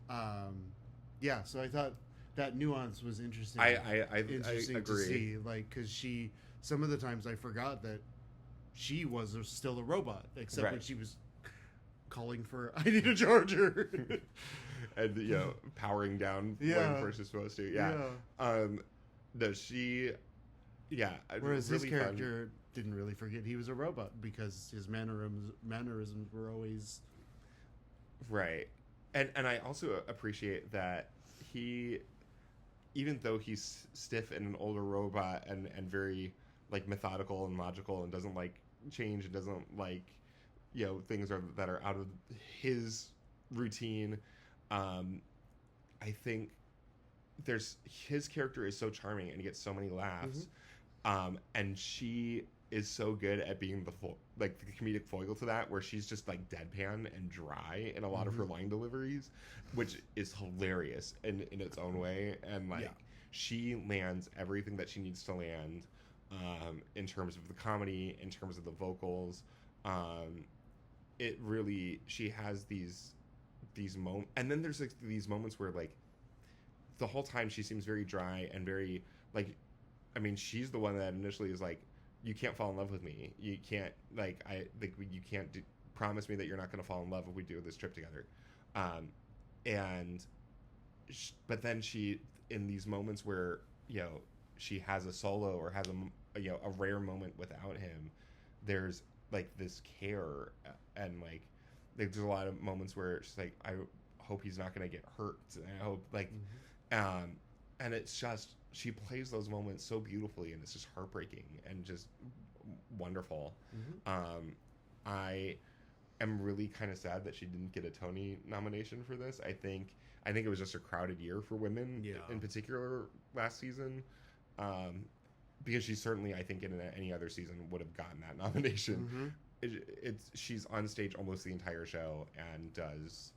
So I thought that nuance was interesting. I interesting agree. to see, like, because she some of the times I forgot that she was still a robot, except when Right. she was calling for I need a charger. And powering down when Yeah. first is supposed to. Yeah. No, she. Yeah. Whereas really his character didn't really forget he was a robot because his mannerisms were always right. And I also appreciate that he, even though he's stiff and an older robot and very like methodical and logical and doesn't like change and doesn't like things that are out of his routine, I think his character is so charming and he gets so many laughs, and she is so good at being the comedic foil to that, where she's just like deadpan and dry in a lot of her line deliveries, which is hilarious in its own way, and like she lands everything that she needs to land, in terms of the comedy, in terms of the vocals. It really, she has these moments, and then there's like these moments where like the whole time she seems very dry and very like, I mean, she's the one that initially is like, you can't fall in love with me, you can't you can't promise me that you're not going to fall in love if we do this trip together, but then she, in these moments where she has a solo or has a rare moment without him, there's like this care, and like there's a lot of moments where she's like, I hope he's not going to get hurt, and I hope like and it's just, she plays those moments so beautifully, and it's just heartbreaking and just wonderful. I am really kind of sad that she didn't get a Tony nomination for this. I think it was just a crowded year for women, in particular last season, because she certainly, I think, in any other season would have gotten that nomination. She's on stage almost the entire show and does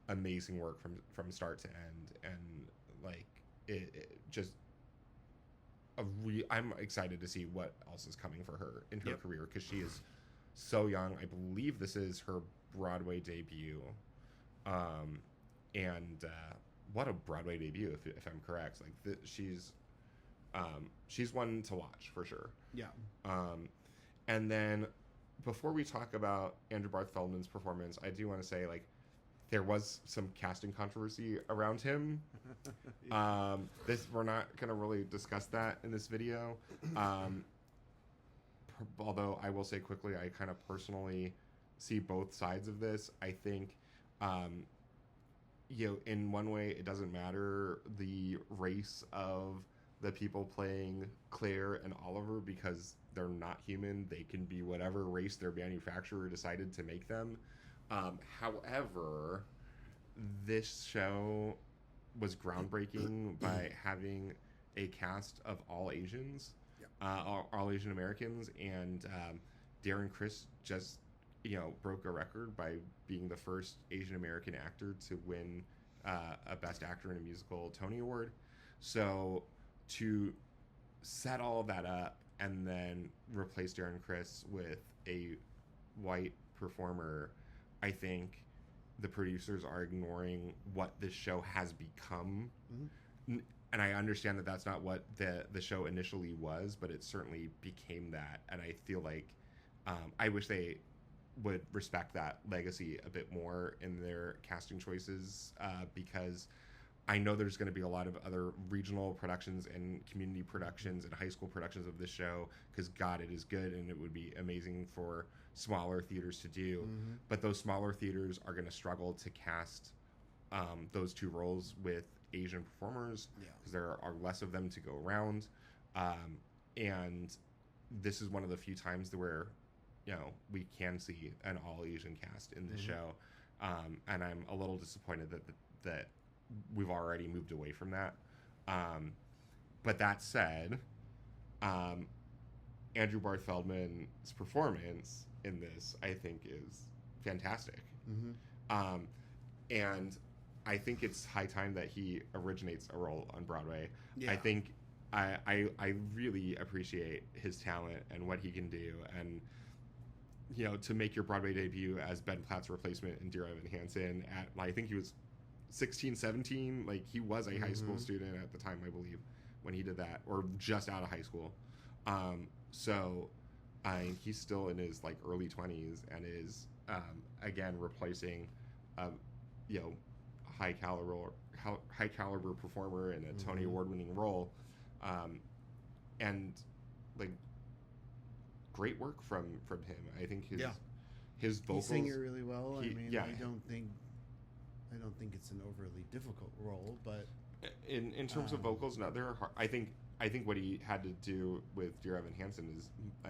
amazing work from start to end, and like it just I'm excited to see what else is coming for her in her career, because she is so young. I believe this is her Broadway debut, and what a Broadway debut, if I'm correct. Like she's one to watch for sure. And then before we talk about Andrew Barth Feldman's performance, I do want to say, like, there was some casting controversy around him. We're not going to really discuss that in this video. Although I will say quickly, I kind of personally see both sides of this. I think, in one way, it doesn't matter the race of the people playing Claire and Oliver, because they're not human. They can be whatever race their manufacturer decided to make them. However, this show was groundbreaking by having a cast of all Asians, all Asian Americans, and Darren Criss just broke a record by being the first Asian American actor to win a Best Actor in a Musical Tony Award. So to set all of that up and then replace Darren Criss with a white performer, I think the producers are ignoring what this show has become. And I understand that that's not what the show initially was, but it certainly became that. And I feel like I wish they would respect that legacy a bit more in their casting choices, because I know there's going to be a lot of other regional productions and community productions and high school productions of this show, because God, it is good, and it would be amazing for smaller theaters to do. But those smaller theaters are going to struggle to cast those two roles with Asian performers, because there are less of them to go around. And this is one of the few times where we can see an all Asian cast in this show, and I'm a little disappointed that we've already moved away from that. But that said, Andrew Barth Feldman's performance in this, I think, is fantastic. And I think it's high time that he originates a role on Broadway. I think I really appreciate his talent and what he can do, and to make your Broadway debut as Ben Platt's replacement in Dear Evan Hansen at, I think he was 16, 17, like he was a high school student at the time, I believe, when he did that, or just out of high school. So he's still in his like early 20s and is again replacing you know high caliber performer in a Tony Award winning role, and like great work from him. I think his vocals. He sang it really well. I mean, yeah. I don't think it's an overly difficult role, but in terms of vocals, no, they're hard. I think what he had to do with Dear Evan Hansen is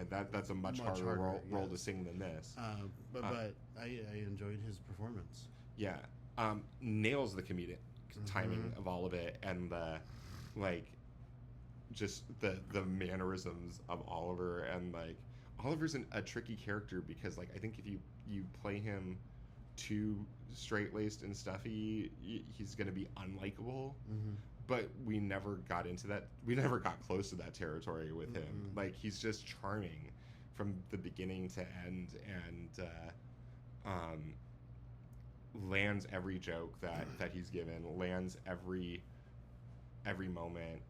that's a much harder role to sing than this. But I enjoyed his performance. Yeah, nails the comedic timing of all of it, and the like, just the mannerisms of Oliver, and like Oliver's a tricky character because like I think if you play him too straight-laced and stuffy, he's going to be unlikable. But we never got into that. We never got close to that territory with him. Like, he's just charming from the beginning to end, and lands every joke that he's given, lands every moment,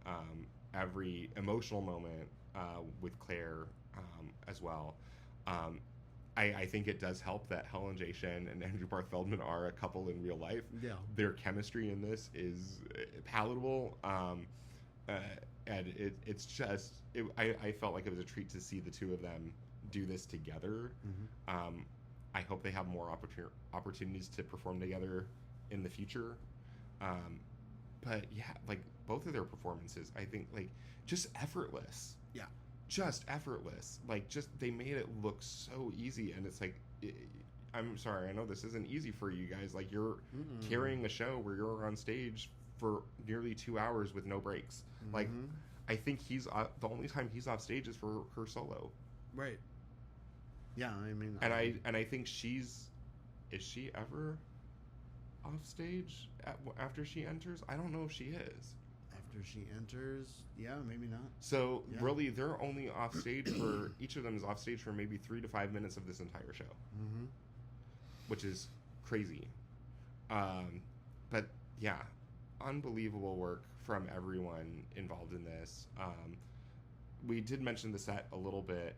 every emotional moment with Claire as well. I think it does help that Helen Shen and Andrew Barth Feldman are a couple in real life. Yeah. Their chemistry in this is palatable, and it's just I felt like it was a treat to see the two of them do this together. I hope they have more opportunities to perform together in the future. But yeah, like both of their performances, I think like just effortless. Yeah. Just effortless. Like, just they made it look so easy, and it's like, I'm sorry, I know this isn't easy for you guys. Like, you're carrying a show where you're on stage for nearly 2 hours with no breaks. Like, I think he's the only time he's off stage is for her solo. Right. Yeah, I mean, and I think is she ever off stage after she enters? I don't know if she is. After she enters, yeah, maybe not. So really, they're only off stage for each of them is off stage for maybe 3 to 5 minutes of this entire show, which is crazy. But yeah, unbelievable work from everyone involved in this. We did mention the set a little bit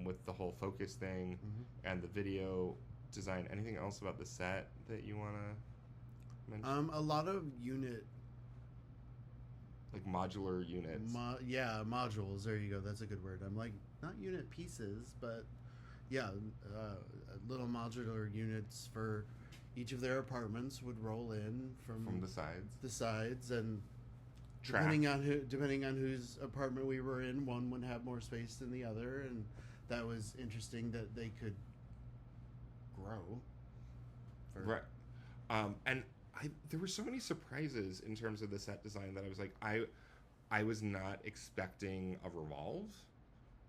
with the whole focus thing and the video design. Anything else about the set that you want to mention? A lot of unit. Like modular units. Modules. There you go. That's a good word. I'm like, not unit pieces, but yeah, little modular units for each of their apartments would roll in from the sides. The sides, and Track. depending on whose apartment we were in, one would have more space than the other, and that was interesting that they could grow. Right. And there were so many surprises in terms of the set design that I was like, I was not expecting a revolve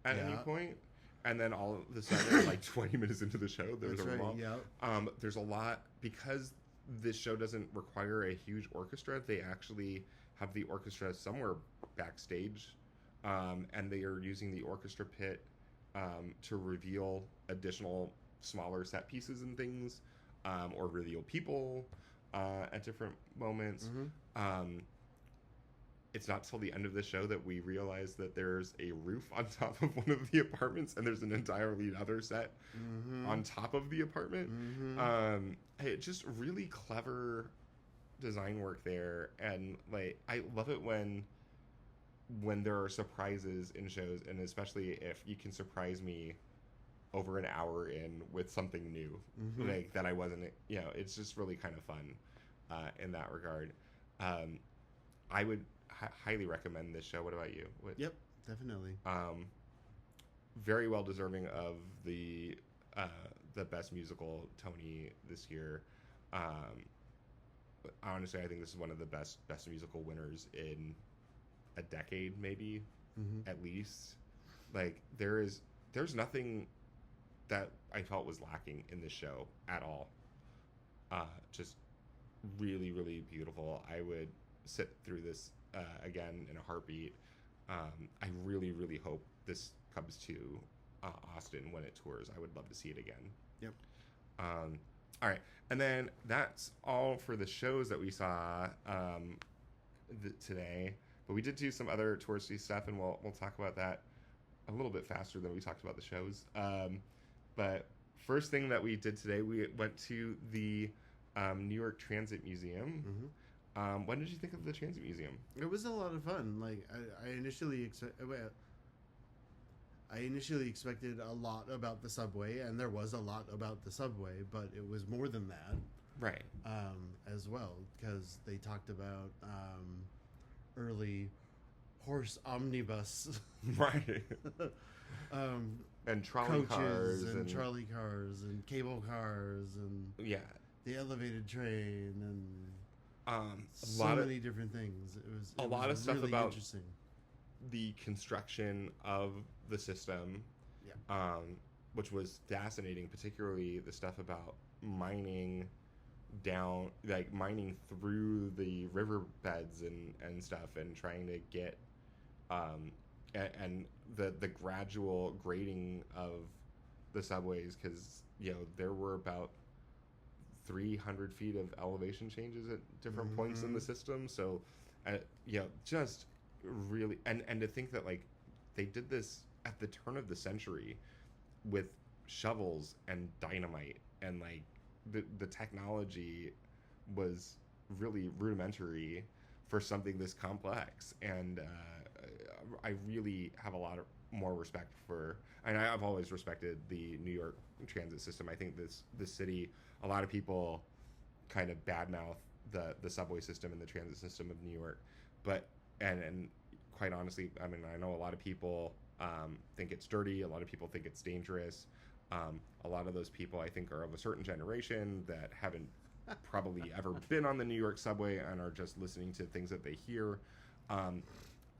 at any point, and then all of a sudden, like 20 minutes into the show, there's a revolve. Yeah. There's a lot because this show doesn't require a huge orchestra. They actually have the orchestra somewhere backstage, and they are using the orchestra pit to reveal additional smaller set pieces and things, or reveal people. At different moments. It's not till the end of the show that we realize that there's a roof on top of one of the apartments, and there's an entirely other set on top of the apartment. It just really clever design work there, and like I love it when there are surprises in shows, and especially if you can surprise me over an hour in with something new, like that I wasn't, it's just really kind of fun in that regard. I would highly recommend this show. What about you? Yep, definitely. Very well deserving of the best musical Tony this year. Honestly, I think this is one of the best musical winners in a decade, maybe, at least. Like there's nothing that I felt was lacking in this show at all. Just really, really beautiful. I would sit through this again in a heartbeat. I really, really hope this comes to Austin when it tours. I would love to see it again. Yep. All right, and then that's all for the shows that we saw today. But we did do some other touristy stuff, and we'll talk about that a little bit faster than we talked about the shows. But first thing that we did today, we went to the New York Transit Museum. What did you think of the Transit Museum? It was a lot of fun. Like I initially expected a lot about the subway, and there was a lot about the subway, but it was more than that. Right. As well, because they talked about early horse omnibus, Right. And trolley cars and trolley cars and cable cars and yeah, the elevated train and a lot many different things. It was a lot of stuff really about interesting. the construction of the system, which was fascinating, particularly the stuff about mining mining through the riverbeds and stuff, and trying to get and the gradual grading of the subways, because there were about 300 feet of elevation changes at different points in the system. So just really, and to think that like they did this at the turn of the century with shovels and dynamite, and like the technology was really rudimentary for something this complex. And I really have a lot of more respect for, and I've always respected the New York transit system. I think this city, a lot of people kind of badmouth the subway system and the transit system of New York, but and quite honestly, I mean, I know a lot of people think it's dirty. A lot of people think it's dangerous. A lot of those people, I think, are of a certain generation that haven't probably ever been on the New York subway and are just listening to things that they hear.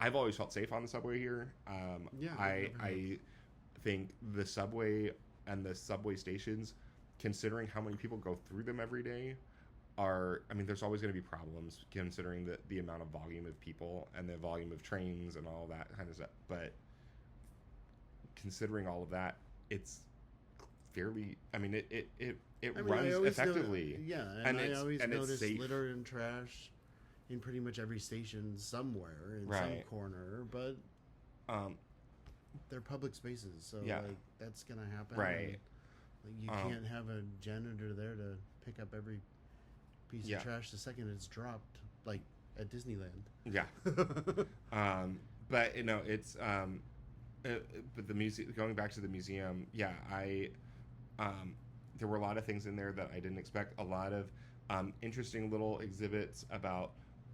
I've always felt safe on the subway here. I think the subway and the subway stations, considering how many people go through them every day, there's always going to be problems considering the amount of volume of people and the volume of trains and all that kind of stuff. But considering all of that, it's fairly, it runs effectively. And I always notice litter and trash in pretty much every station somewhere in some corner, but they're public spaces, so like that's gonna happen. Right. And, like, you can't have a janitor there to pick up every piece of trash the second it's dropped, like at Disneyland. Yeah. But it's but the museum, going back to the museum, there were a lot of things in there that I didn't expect. A lot of interesting little exhibits about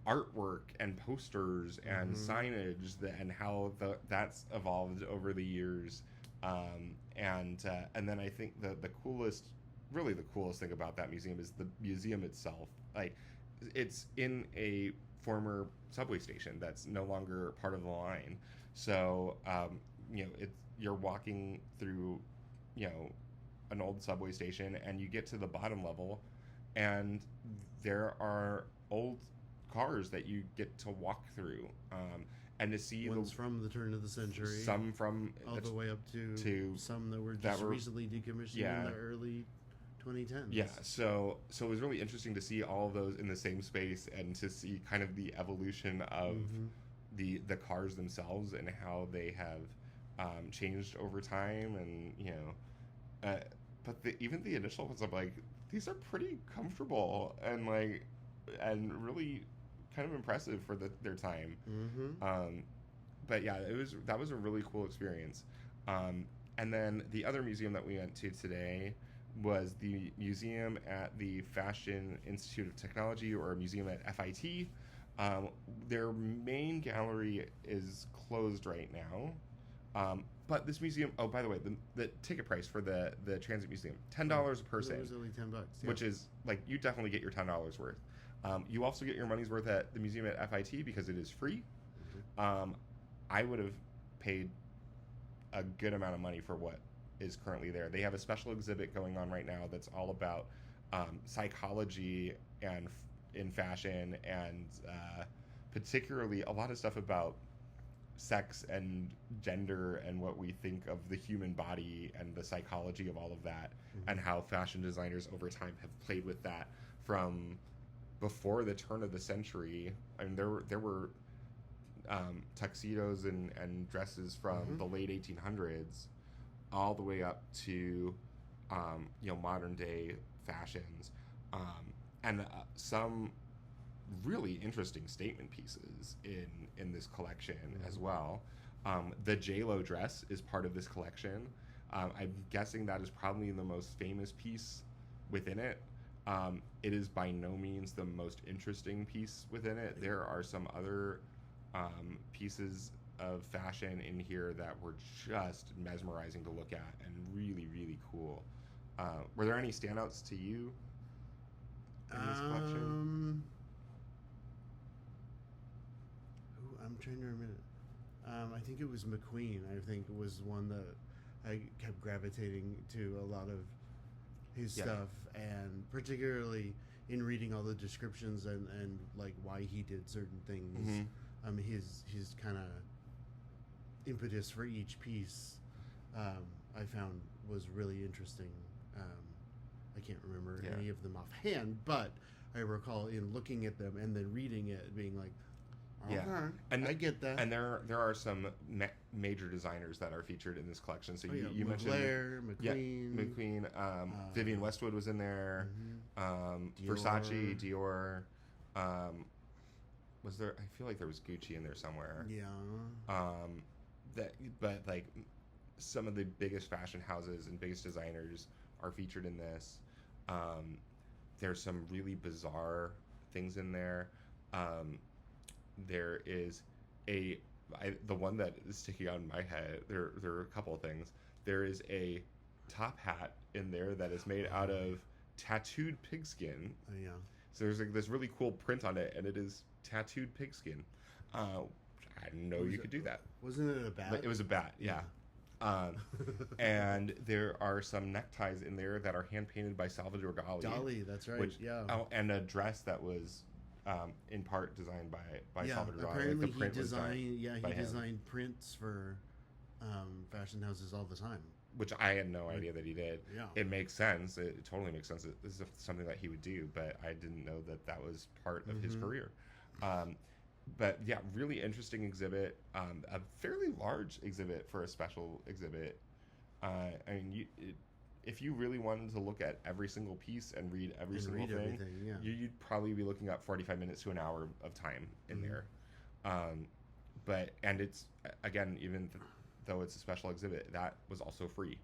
artwork and posters and signage and how that's evolved over the years. And then I think the coolest thing about that museum is the museum itself. Like, it's in a former subway station that's no longer part of the line. So you're walking through an old subway station, and you get to the bottom level, and there are old cars that you get to walk through, and to see ones from the turn of the century, some from all the way up to some that were just recently decommissioned in the early 2010s. Yeah, so it was really interesting to see all of those in the same space, and to see kind of the evolution of the cars themselves and how they have changed over time. And but even the initial ones, I'm like, these are pretty comfortable and really kind of impressive for their time. But yeah, that was a really cool experience. And then the other museum that we went to today was the museum at the Fashion Institute of Technology, or museum at FIT. Their main gallery is closed right now. But this museum, oh, by the way, the ticket price for the transit museum, $10 a person. It was only $10, which is, like, you definitely get your $10 worth. You also get your money's worth at the museum at FIT because it is free. I would have paid a good amount of money for what is currently there. They have a special exhibit going on right now that's all about psychology and in fashion, and particularly a lot of stuff about sex and gender and what we think of the human body and the psychology of all of that, and how fashion designers over time have played with that from before the turn of the century. I mean, there were tuxedos and dresses from the late 1800s all the way up to modern day fashions, and some really interesting statement pieces in this collection as well. The J-Lo dress is part of this collection. I'm guessing that is probably the most famous piece within it. It is by no means the most interesting piece within it. There are some other pieces of fashion in here that were just mesmerizing to look at and really, really cool. Were there any standouts to you in this collection? I'm trying to remember. I think it was McQueen. I think it was one that I kept gravitating to a lot of his stuff, and particularly in reading all the descriptions and like why he did certain things. His kind of impetus for each piece, I found was really interesting. I can't remember any of them offhand, but I recall in looking at them and then reading it being like, okay, and I get that. And there are some major designers that are featured in this collection. So you mentioned McQueen, Vivienne Westwood was in there, Versace, Dior. Was there? I feel like there was Gucci in there somewhere. But like some of the biggest fashion houses and biggest designers are featured in this. There's some really bizarre things in there. There is the one that is sticking out in my head. There are a couple of things. There is a top hat in there that is made out of tattooed pigskin. So there's like this really cool print on it, and it is tattooed pigskin. I didn't know you could do that. Wasn't it a bat? It was a bat, yeah. And there are some neckties in there that are hand painted by Salvador Dali. Dali, that's right. And a dress that was in part designed by Salvador Dali. Apparently like the print he designed. he designed prints for fashion houses all the time. Which I had no idea that he did. Yeah. It makes sense. It totally makes sense. This is something that he would do, but I didn't know that was part of his career. But yeah, really interesting exhibit. A fairly large exhibit for a special exhibit. I mean, if you really wanted to look at every single piece and read every single thing, you'd probably be looking at 45 minutes to an hour of time in there. And it's, again, even though it's a special exhibit, that was also free.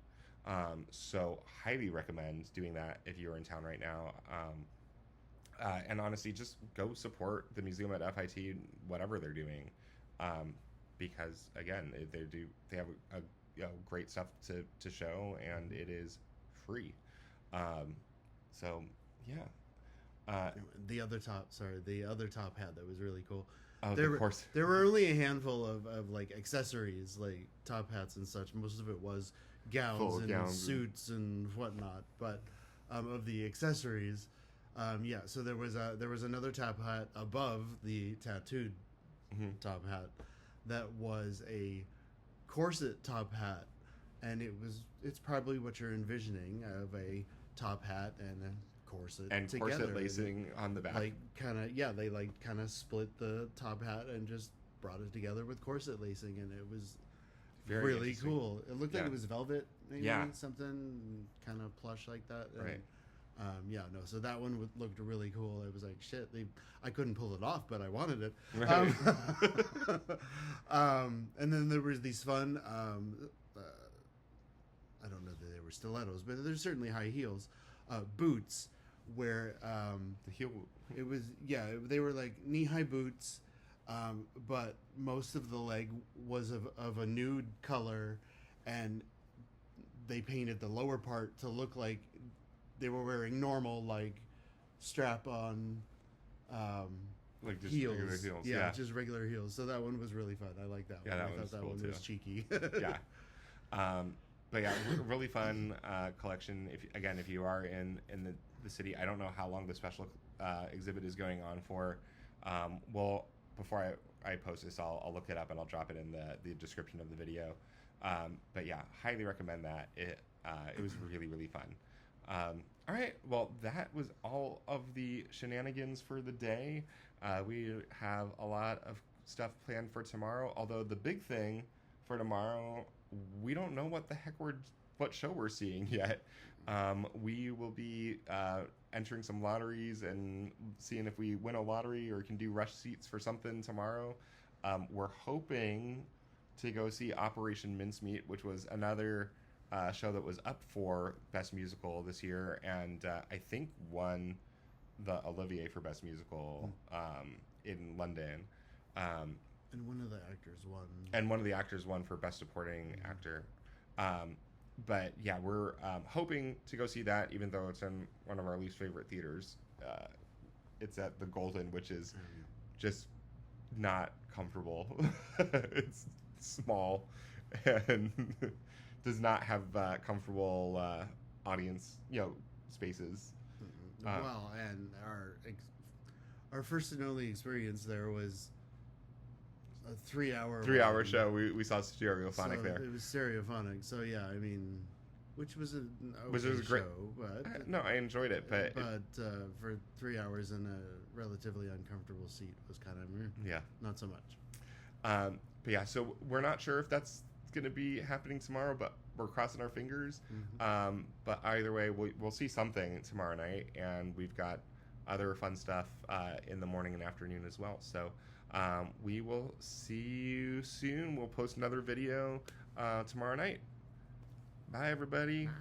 So highly recommend doing that if you're in town right now. And honestly, just go support the museum at FIT, whatever they're doing, because again, they have a great stuff to show, and it is free. So yeah. The other top hat that was really cool. Oh, there, of course. There were only a handful of like accessories, like top hats and such. Most of it was gowns and suits and whatnot. But of the accessories, so there was another top hat above the tattooed top hat that was a corset top hat, and it's probably what you're envisioning of a top hat and a corset and together. Corset lacing on the back. Like they kind of split the top hat and just brought it together with corset lacing, and it was very really cool. It looked like it was velvet, maybe something kind of plush like that. Right. So that one looked really cool. It was like shit. I couldn't pull it off, but I wanted it. Right. And then there was these fun. I don't know that they were stilettos, but there's certainly high heels, boots, where the heel. It was they were like knee-high boots, but most of the leg was of a nude color, and they painted the lower part to look like they were wearing normal, like strap-on like just heels. Regular heels. Yeah, just regular heels. So that one was really fun. I like that one. I thought that cool one too. was cheeky. Yeah. But yeah, really fun collection. If you are in the city, I don't know how long the special exhibit is going on for. Before I post this, I'll look it up and I'll drop it in the description of the video. But yeah, highly recommend that. It was really, really fun. All right, well, that was all of the shenanigans for the day. We have a lot of stuff planned for tomorrow. Although the big thing for tomorrow, we don't know what show we're seeing yet. We will be entering some lotteries and seeing if we win a lottery or can do rush seats for something tomorrow. We're hoping to go see Operation Mincemeat, which was another show that was up for Best Musical this year, and I think won the Olivier for Best Musical in London. And one of the actors won. And one of the actors won for Best Supporting Actor. But yeah, we're hoping to go see that, even though it's in one of our least favorite theaters. It's at the Golden, which is just not comfortable. It's small and does not have comfortable audience, spaces. Well, and our first and only experience there was a 3-hour show. We saw Stereophonic so there. It was Stereophonic. So yeah, I mean, which was an okay was a great show, but no, I enjoyed it, but for 3 hours in a relatively uncomfortable seat was kind of not so much. But yeah, so we're not sure if that's going to be happening tomorrow, but we're crossing our fingers. But either way, we'll see something tomorrow night, and we've got other fun stuff in the morning and afternoon as well. So we will see you soon. We'll post another video tomorrow night. Bye, everybody. Bye.